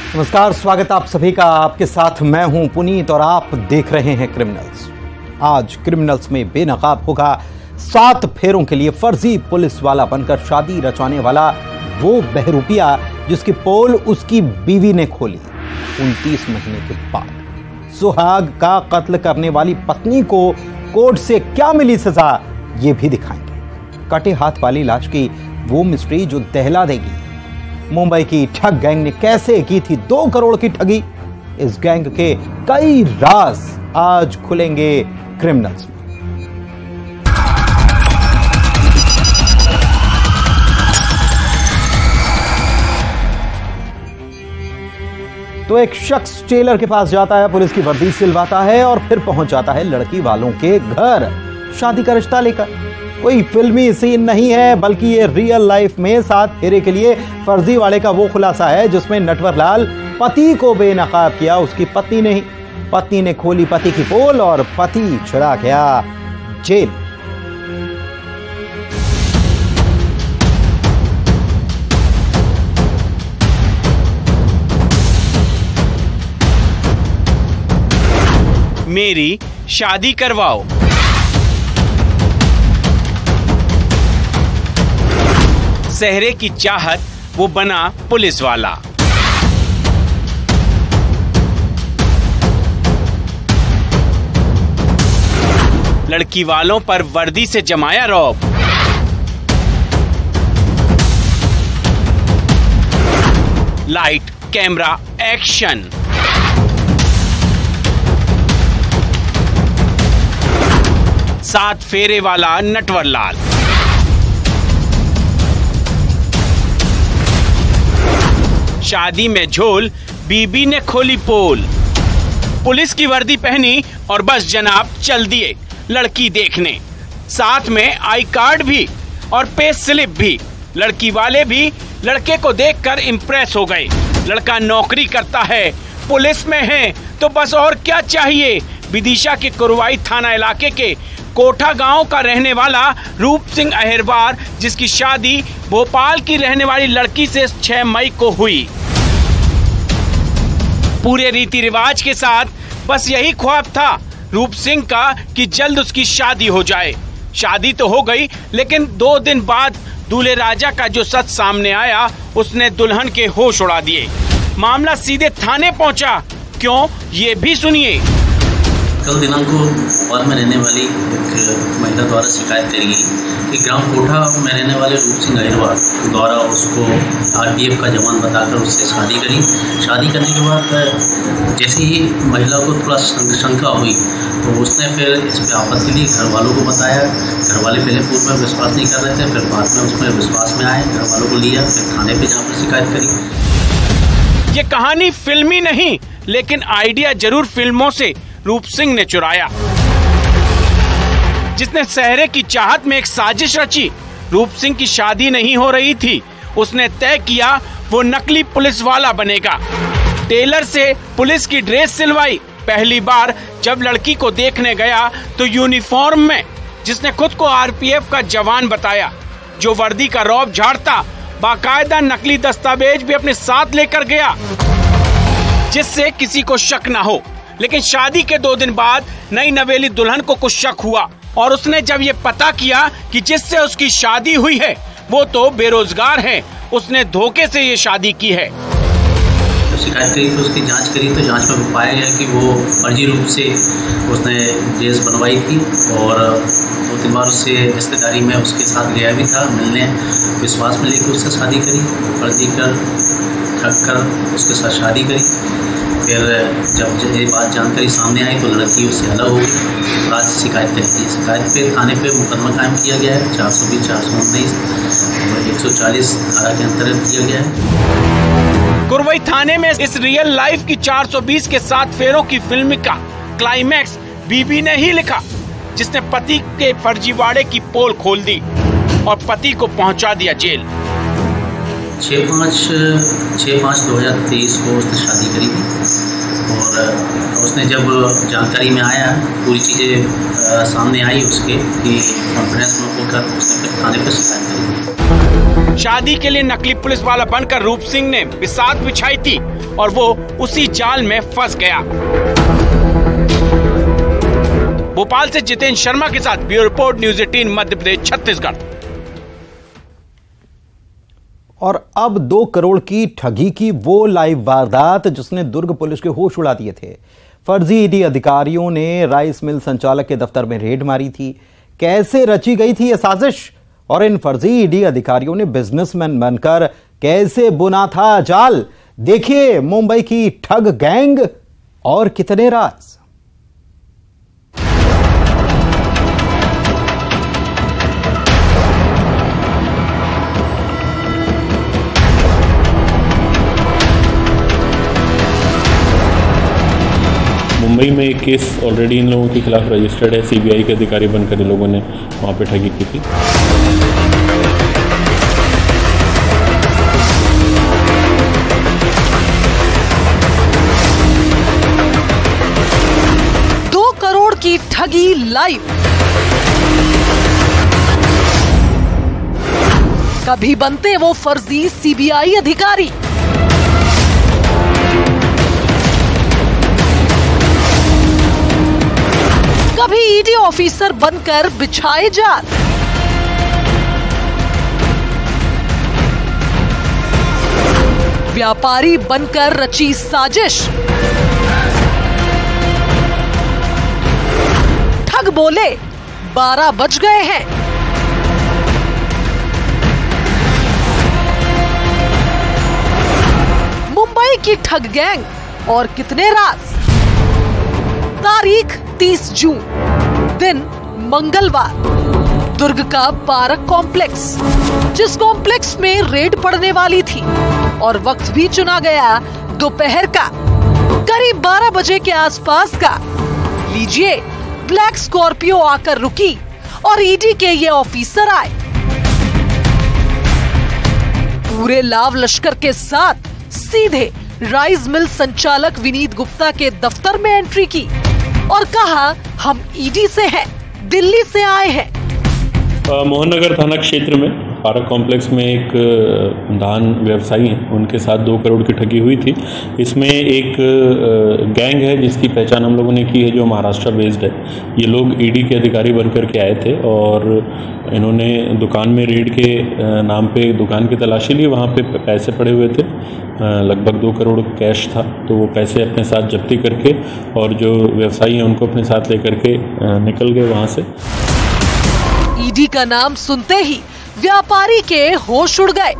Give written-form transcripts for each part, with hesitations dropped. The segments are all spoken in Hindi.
नमस्कार, स्वागत आप सभी का। आपके साथ मैं हूं पुनीत और आप देख रहे हैं क्रिमिनल्स। आज क्रिमिनल्स में बेनकाब होगा 7 फेरों के लिए फर्जी पुलिस वाला बनकर शादी रचाने वाला वो बहरूपिया जिसकी पोल उसकी बीवी ने खोली 29 महीने के बाद। सुहाग का कत्ल करने वाली पत्नी को कोर्ट से क्या मिली सजा, ये भी दिखाएंगे। कटे हाथ वाली लाश की वो मिस्ट्री जो दहला देगी। मुंबई की ठग गैंग ने कैसे की थी 2 करोड़ की ठगी, इस गैंग के कई राज आज खुलेंगे क्रिमिनल्स में। तो एक शख्स टेलर के पास जाता है, पुलिस की वर्दी सिलवाता है और फिर पहुंच जाता है लड़की वालों के घर शादी का रिश्ता लेकर। कोई फिल्मी सीन नहीं है, बल्कि ये रियल लाइफ में 7 फेरे के लिए फर्जी वाले का वो खुलासा है जिसमें नटवरलाल पति को बेनकाब किया उसकी पत्नी ने ही। पत्नी ने खोली पति की पोल और पति चला गया जेल। मेरी शादी करवाओ। सहरे की चाहत वो बना पुलिस वाला। लड़की वालों पर वर्दी से जमाया रौब। Light camera action. सात फेरे वाला नटवरलाल। शादी में झोल, बीबी ने खोली पोल। पुलिस की वर्दी पहनी और बस जनाब चल दिए लड़की देखने। साथ में आई कार्ड भी और पे स्लिप भी। लड़की वाले भी लड़के को देखकर इम्प्रेस हो गए। लड़का नौकरी करता है, पुलिस में है, तो बस और क्या चाहिए। विदिशा के कुरवाई थाना इलाके के कोठा गांव का रहने वाला रूप सिंह अहिरवार, जिसकी शादी भोपाल की रहने वाली लड़की से 6 मई को हुई। पूरे रीति रिवाज के साथ बस यही ख्वाब था रूप सिंह का कि जल्द उसकी शादी हो जाए। शादी तो हो गई, लेकिन 2 दिन बाद दूल्हे राजा का जो सच सामने आया उसने दुल्हन के होश उड़ा दिए। मामला सीधे थाने पहुंचा। क्यों, ये भी सुनिए। कल दिनांक को भोपाल में रहने वाली एक महिला द्वारा शिकायत करी गई कि ग्राम कोठा में रहने वाले रूप सिंह अहिरवार द्वारा उसको आरपीएफ का जवान बताकर उससे शादी करी। शादी करने के बाद जैसे ही महिला को थोड़ा शंका हुई तो उसने फिर इस पर आपत्ति ली, घर वालों को बताया। घर वाले पहले पूर्व में विश्वास नहीं कर रहे थे, फिर बाद में उसमें विश्वास में आए, घर वालों को लिया, फिर थाने पर जहाँ पर शिकायत करी। ये कहानी फिल्मी नहीं, लेकिन आइडिया जरूर फिल्मों से रूप सिंह ने चुराया, जिसने सहरे की चाहत में एक साजिश रची। रूप सिंह की शादी नहीं हो रही थी, उसने तय किया वो नकली पुलिस वाला बनेगा। टेलर से पुलिस की ड्रेस सिलवाई। पहली बार जब लड़की को देखने गया तो यूनिफॉर्म में, जिसने खुद को आरपीएफ का जवान बताया, जो वर्दी का रौब झाड़ता, बाकायदा नकली दस्तावेज भी अपने साथ लेकर गया जिससे किसी को शक न हो। लेकिन शादी के 2 दिन बाद नई नवेली दुल्हन को कुछ शक हुआ और उसने जब ये पता किया कि जिससे उसकी शादी हुई है वो तो बेरोजगार है, उसने धोखे से ये शादी की है। जब शिकायत करी तो उसकी जांच करी तो जांच में पाया गया कि वो फर्जी रूप से उसने ड्रेस बनवाई थी और 2-3 बार उससे रिश्तेदारी में उसके साथ गया भी था मिलने। विश्वास में लेकर उससे शादी करी, फर्जी कर ठग कर उसके साथ शादी करी। फिर जब ये बात जानकारी सामने आई तो लड़की उससे अलग हो गई। आज शिकायत करती है। शिकायत पे थाने पे मुकदमा कायम किया गया है 420, 419 और 140 धारा के अंतर्गत किया गया है। कुरवई थाने में इस रियल लाइफ की 420 के 7 फेरों की फिल्म का क्लाइमैक्स बीबी ने ही लिखा, जिसने पति के फर्जीवाड़े की पोल खोल दी और पति को पहुंचा दिया जेल। 6/5/2023 को उसने शादी करी थी और उसने जब जानकारी में आया, पूरी चीज़ें सामने आई उसके कि कॉन्फिडेंस में होकर उसने फिर थाने पर शिकायत करी। शादी के लिए नकली पुलिस वाला बनकर रूप सिंह ने बिसात बिछाई थी और वो उसी जाल में फंस गया। भोपाल से जितेंद्र शर्मा के साथ bureau report, news 18 Madhya Pradesh Chhattisgarh. और अब 2 करोड़ की ठगी की वो लाइव वारदात जिसने दुर्ग पुलिस के होश उड़ा दिए थे। फर्जी ईडी अधिकारियों ने राइस मिल संचालक के दफ्तर में रेड मारी थी। कैसे रची गई थी यह साजिश और इन फर्जी ईडी अधिकारियों ने बिजनेसमैन बनकर कैसे बुना था जाल, देखिए मुंबई की ठग गैंग और कितने राज। मुंबई में एक केस ऑलरेडी इन लोगों के खिलाफ रजिस्टर्ड है। सीबीआई के अधिकारी बनकर इन लोगों ने वहां पे ठगी की थी। करोड़ की ठगी लाइव। कभी बनते वो फर्जी सीबीआई अधिकारी, कभी ईडी ऑफिसर बनकर बिछाए जाल। व्यापारी बनकर रची साजिश। ठग बोले 12 बज गए हैं। मुंबई की ठग गैंग और कितने राज। तारीख 30 जून, दिन मंगलवार। दुर्ग का पार्क कॉम्प्लेक्स, जिस कॉम्प्लेक्स में रेड पड़ने वाली थी और वक्त भी चुना गया दोपहर का, करीब 12 बजे के आसपास का। लीजिए, ब्लैक स्कॉर्पियो आकर रुकी और ईडी के ये ऑफिसर आए। पूरे लाव लश्कर के साथ सीधे राइस मिल संचालक विनीत गुप्ता के दफ्तर में एंट्री की और कहा, हम ईडी से हैं, दिल्ली से आए हैं। मोहन नगर थाना क्षेत्र में पार्क कॉम्प्लेक्स में एक धान व्यवसायी हैं, उनके साथ 2 करोड़ की ठगी हुई थी। इसमें एक गैंग है जिसकी पहचान हम लोगों ने की है, जो महाराष्ट्र बेस्ड है। ये लोग ईडी के अधिकारी बनकर के आए थे और इन्होंने दुकान में रेड के नाम पे दुकान की तलाशी ली। वहाँ पे पैसे पड़े हुए थे, लगभग 2 करोड़ कैश था। तो वो पैसे अपने साथ जब्ती करके और जो व्यवसायी हैं उनको अपने साथ लेकर के निकल गए वहाँ से। ईडी का नाम सुनते ही व्यापारी के होश उड़ गए।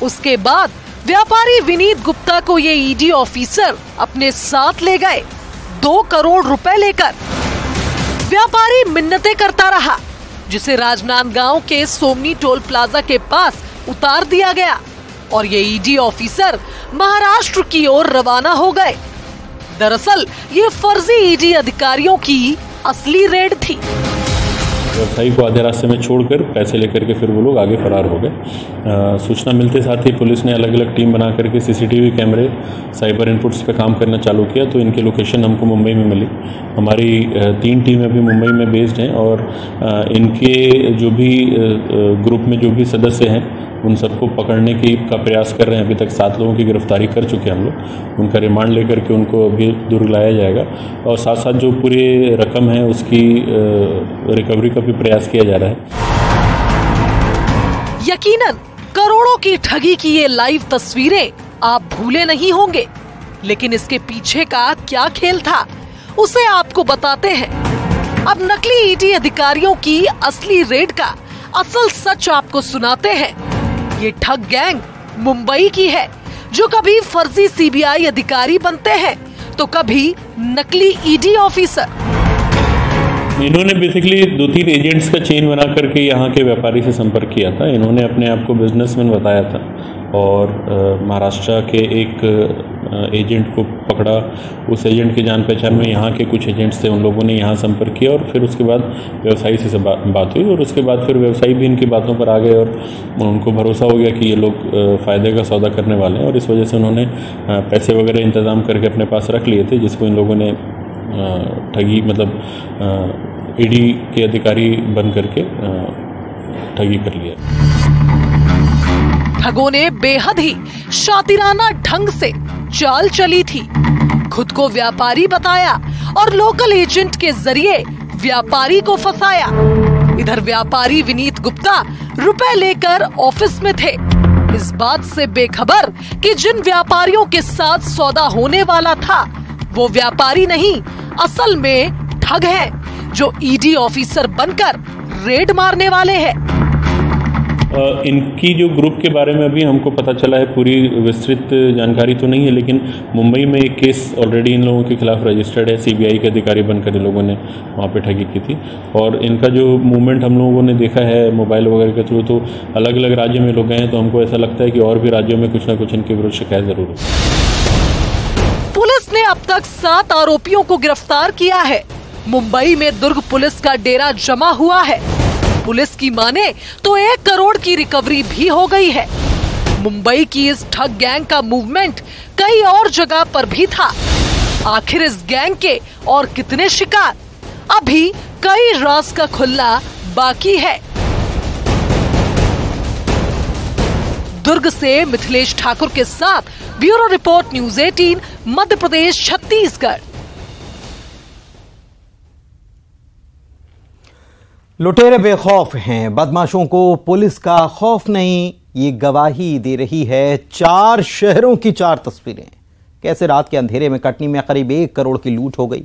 उसके बाद व्यापारी विनीत गुप्ता को ये ईडी ऑफिसर अपने साथ ले गए 2 करोड़ रुपए लेकर। व्यापारी मिन्नतें करता रहा, जिसे राजनांदगांव के सोमनी टोल प्लाजा के पास उतार दिया गया और ये ईडी ऑफिसर महाराष्ट्र की ओर रवाना हो गए। दरअसल ये फर्जी ईडी अधिकारियों की असली रेड थी। व्यवसायी को आधे रास्ते में छोड़कर पैसे लेकर के फिर वो लोग आगे फरार हो गए। सूचना मिलते साथ ही पुलिस ने अलग अलग टीम बना करके सीसीटीवी कैमरे, साइबर इनपुट्स पे काम करना चालू किया। तो इनकी लोकेशन हमको मुंबई में मिली। हमारी 3 टीमें अभी मुंबई में बेस्ड हैं और इनके जो भी ग्रुप में जो भी सदस्य हैं उन सबको पकड़ने का प्रयास कर रहे हैं। अभी तक 7 लोगों की गिरफ्तारी कर चुके हैं हम लोग। उनका रिमांड लेकर के उनको अभी दुर्ग लाया जाएगा और साथ साथ जो पूरी रकम है उसकी रिकवरी का भी प्रयास किया जा रहा है। यकीनन करोड़ों की ठगी की ये लाइव तस्वीरें आप भूले नहीं होंगे, लेकिन इसके पीछे का क्या खेल था उसे आपको बताते हैं। अब नकली ईडी अधिकारियों की असली रेड का असल सच आपको सुनाते हैं। ये ठग गैंग मुंबई की है, जो कभी फर्जी सीबीआई अधिकारी बनते हैं तो कभी नकली ईडी ऑफिसर। इन्होंने बेसिकली 2-3 एजेंट्स का चेन बना करके यहाँ के व्यापारी से संपर्क किया था। इन्होंने अपने आप को बिजनेसमैन बताया था और महाराष्ट्र के एक एजेंट को पकड़ा। उस एजेंट की जान पहचान में यहाँ के कुछ एजेंट्स थे, उन लोगों ने यहाँ संपर्क किया और फिर उसके बाद व्यवसायी से बात हुई और उसके बाद फिर व्यवसायी भी इनकी बातों पर आ गए और उनको भरोसा हो गया कि ये लोग फ़ायदे का सौदा करने वाले हैं और इस वजह से उन्होंने पैसे वगैरह इंतज़ाम करके अपने पास रख लिए थे, जिसको इन लोगों ने ठगी मतलब ईडी के अधिकारी बन करके ठगी कर लिया। ठगों ने बेहद ही शातिराना ढंग से चाल चली थी। खुद को व्यापारी बताया और लोकल एजेंट के जरिए व्यापारी को फंसाया। इधर व्यापारी विनीत गुप्ता रुपए लेकर ऑफिस में थे, इस बात से बेखबर कि जिन व्यापारियों के साथ सौदा होने वाला था वो व्यापारी नहीं, असल में ठग हैं जो ईडी ऑफिसर बनकर रेड मारने वाले हैं। इनकी जो ग्रुप के बारे में अभी हमको पता चला है, पूरी विस्तृत जानकारी तो नहीं है, लेकिन मुंबई में एक केस ऑलरेडी इन लोगों के खिलाफ रजिस्टर्ड है। सीबीआई के अधिकारी बनकर इन लोगों ने वहाँ पे ठगी की थी और इनका जो मूवमेंट हम लोगों ने देखा है मोबाइल वगैरह के थ्रू, तो अलग अलग राज्यों में लोग गए हैं, तो हमको ऐसा लगता है कि और भी राज्यों में कुछ ना कुछ इनके विरुद्ध शिकायत जरूर हो। पुलिस ने अब तक 7 आरोपियों को गिरफ्तार किया है। मुंबई में दुर्ग पुलिस का डेरा जमा हुआ है। पुलिस की माने तो 1 करोड़ की रिकवरी भी हो गई है। मुंबई की इस ठग गैंग का मूवमेंट कई और जगह पर भी था। आखिर इस गैंग के और कितने शिकार, अभी कई राज का खुलना बाकी है। दुर्ग से मिथिलेश ठाकुर के साथ bureau report, news 18, Madhya Pradesh, Chhattisgarh. लुटेरे बेखौफ हैं, बदमाशों को पुलिस का खौफ नहीं, ये गवाही दे रही है 4 शहरों की 4 तस्वीरें। कैसे रात के अंधेरे में कटनी में करीब 1 करोड़ की लूट हो गई।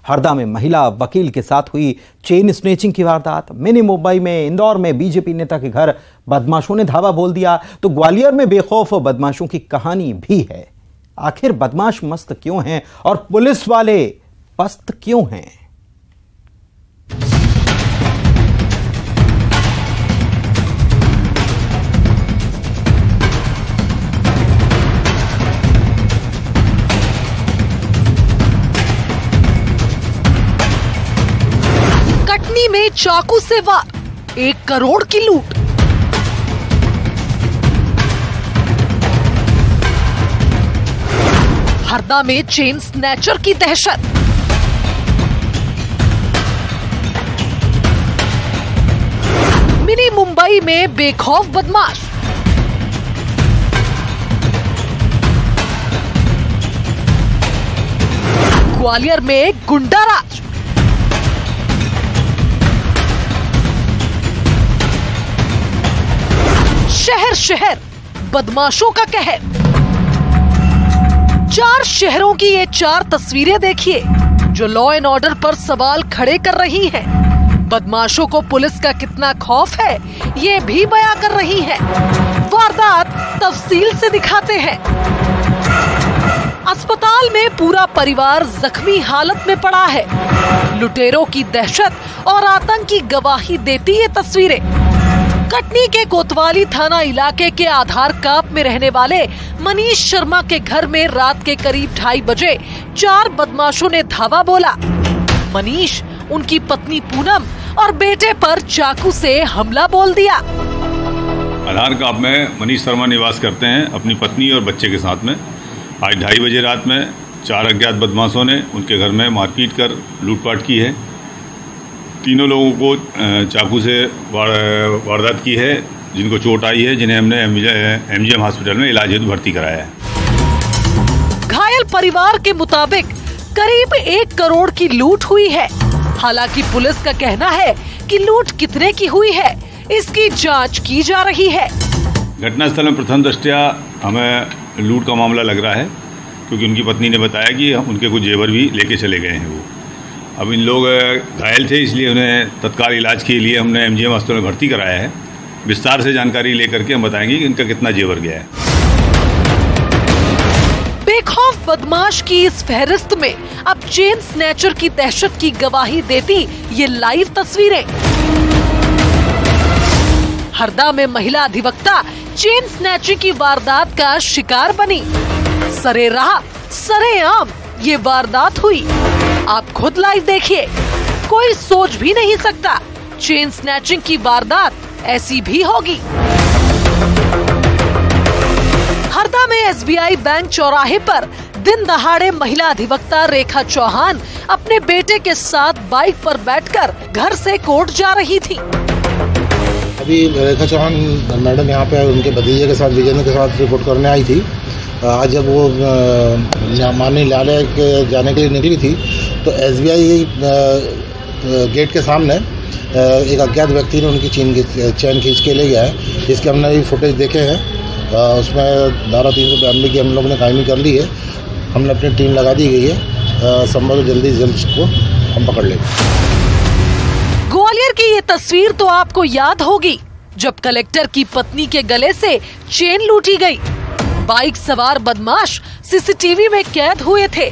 हरदा में महिला वकील के साथ हुई चेन स्नेचिंग की वारदात। मिनी मुंबई में, इंदौर में बीजेपी नेता के घर बदमाशों ने धावा बोल दिया, तो ग्वालियर में बेखौफ बदमाशों की कहानी भी है। आखिर बदमाश मस्त क्यों हैं और पुलिस वाले पस्त क्यों हैं? कटनी में चाकू से वार, 1 करोड़ की लूट। हरदा में चेन स्नैचर की दहशत। मिनी मुंबई में बेखौफ बदमाश। ग्वालियर में गुंडा राज। शहर शहर बदमाशों का कहर। 4 शहरों की ये 4 तस्वीरें देखिए जो लॉ एंड ऑर्डर पर सवाल खड़े कर रही हैं। बदमाशों को पुलिस का कितना खौफ है ये भी बयां कर रही है। वारदात तफसील से दिखाते हैं। अस्पताल में पूरा परिवार जख्मी हालत में पड़ा है। लुटेरों की दहशत और आतंक की गवाही देती ये तस्वीरें। कटनी के कोतवाली थाना इलाके के आधार काप में रहने वाले मनीष शर्मा के घर में रात के करीब 2:30 बजे 4 बदमाशों ने धावा बोला। मनीष, उनकी पत्नी पूनम और बेटे पर चाकू से हमला बोल दिया। आधार काप में मनीष शर्मा निवास करते हैं अपनी पत्नी और बच्चे के साथ में। आज 2:30 बजे रात में 4 अज्ञात बदमाशों ने उनके घर में मारपीट कर लूटपाट की है। तीनों लोगों को चाकू से वारदात की है, जिनको चोट आई है, जिन्हें हमने एमजीएम हॉस्पिटल में इलाज हेतु भर्ती कराया है। घायल परिवार के मुताबिक करीब 1 करोड़ की लूट हुई है। हालांकि पुलिस का कहना है कि लूट कितने की हुई है इसकी जांच की जा रही है। घटनास्थल में प्रथम दृष्टया हमें लूट का मामला लग रहा है, क्योंकि उनकी पत्नी ने बताया कि उनके कुछ जेवर भी लेके चले गए हैं वो। अब इन लोग घायल थे, इसलिए उन्हें तत्काल इलाज के लिए हमने एमजीएम अस्पताल में भर्ती कराया है। विस्तार से जानकारी लेकर के हम बताएंगे कि इनका कितना जेवर गया है। बेखौफ बदमाश की इस फहरिस्त में अब चेन स्नैचर की दहशत की गवाही देती ये लाइव तस्वीरें। हरदा में महिला अधिवक्ता चेन स्नैचिंग की वारदात का शिकार बनी। सरेराह सरेआम ये वारदात हुई। आप खुद लाइव देखिए। कोई सोच भी नहीं सकता चेन स्नैचिंग की वारदात ऐसी भी होगी। हरदा में एसबीआई बैंक चौराहे पर दिन दहाड़े महिला अधिवक्ता रेखा चौहान अपने बेटे के साथ बाइक पर बैठकर घर से कोर्ट जा रही थी। अभी रेखा चौहान मैडम यहाँ पे उनके भतीजे के साथ, विजेंद्र के साथ रिपोर्ट करने आई थी। आज जब वो माननीय न्यायालय के जाने के लिए निकली थी तो SBI गेट के सामने एक अज्ञात व्यक्ति ने उनकी चैन खींच के ले गया है, जिसके हमने ये फुटेज देखे हैं। उसमें धारा 392 की हम लोग ने कायमी कर ली है। हमने अपनी टीम लगा दी गई है, संभव जल्दी को हम पकड़ लेंगे। ग्वालियर की ये तस्वीर तो आपको याद होगी, जब कलेक्टर की पत्नी के गले से चेन लूटी गई। बाइक सवार बदमाश CCTV में कैद हुए थे।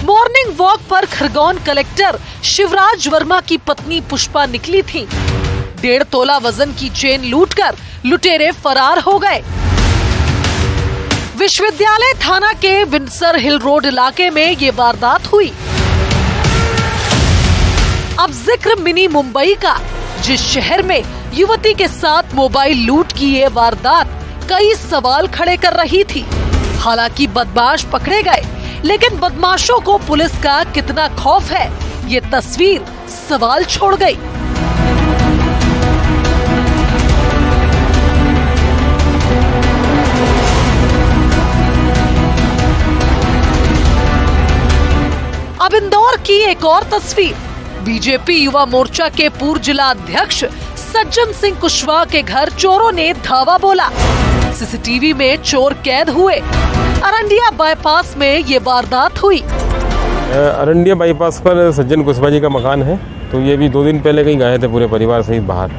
मॉर्निंग वॉक पर खरगोन कलेक्टर शिवराज वर्मा की पत्नी पुष्पा निकली थी। 1.5 तोला वजन की चेन लूटकर लुटेरे फरार हो गए। विश्वविद्यालय थाना के विंडसर हिल रोड इलाके में ये वारदात हुई। अब जिक्र मिनी मुंबई का, जिस शहर में युवती के साथ मोबाइल लूट की ये वारदात कई सवाल खड़े कर रही थी। हालांकि बदमाश पकड़े गए, लेकिन बदमाशों को पुलिस का कितना खौफ है, ये तस्वीर सवाल छोड़ गई। अब इंदौर की एक और तस्वीर। बीजेपी युवा मोर्चा के पूर्व जिला अध्यक्ष सज्जन सिंह कुशवाहा के घर चोरों ने धावा बोला। CCTV में चोर कैद हुए। अरंडिया बाईपास में ये वारदात हुई। अरंडिया बाईपास पर सज्जन कुशवाहा जी का मकान है, तो ये भी 2 दिन पहले कहीं गए थे पूरे परिवार सहित बाहर।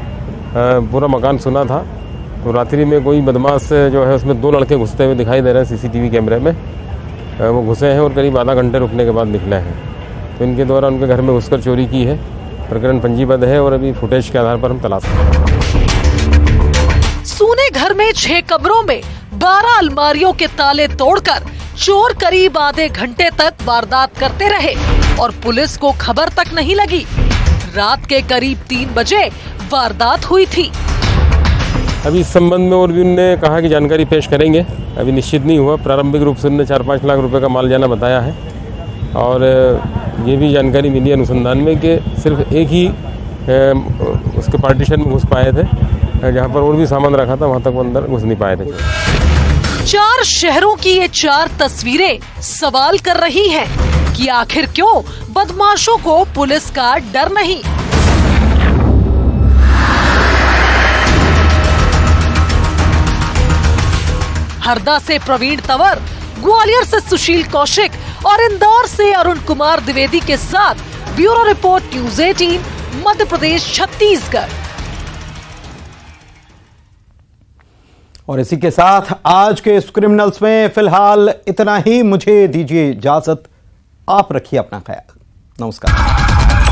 पूरा मकान सुना था, तो रात्रि में कोई बदमाश जो है उसमें 2 लड़के घुसते हुए दिखाई दे रहे हैं CCTV कैमरे में। वो घुसे हैं और करीब आधा घंटे रुकने के बाद निकले हैं। तो इनके द्वारा उनके घर में घुसकर चोरी की है। प्रकरण पंजीबद्ध है और अभी फुटेज के आधार पर हम तलाश कर रहे हैं। सूने घर में 6 कमरों में 12 अलमारियों के ताले तोड़कर चोर करीब आधे घंटे तक वारदात करते रहे और पुलिस को खबर तक नहीं लगी। रात के करीब 3 बजे वारदात हुई थी। अभी इस संबंध में और भी उन्होंने कहा कि जानकारी पेश करेंगे। अभी निश्चित नहीं हुआ। प्रारंभिक रूप से उन्होंने 4-5 लाख रुपए का माल जाना बताया है और ये भी जानकारी मिली अनुसंधान में कि सिर्फ एक ही उसके पार्टीशन में घुस पाए थे, जहाँ पर और भी सामान रखा था वहाँ तक वो अंदर घुस नहीं पाए थे। 4 शहरों की ये 4 तस्वीरें सवाल कर रही हैं कि आखिर क्यों बदमाशों को पुलिस का डर नहीं। हरदा से प्रवीण तंवर, ग्वालियर से सुशील कौशिक और इंदौर से अरुण कुमार द्विवेदी के साथ bureau report news 18 Madhya Pradesh Chhattisgarh. और इसी के साथ आज के इस क्रिमिनल्स में फिलहाल इतना ही। मुझे दीजिए इजाजत। आप रखिए अपना ख्याल। नमस्कार।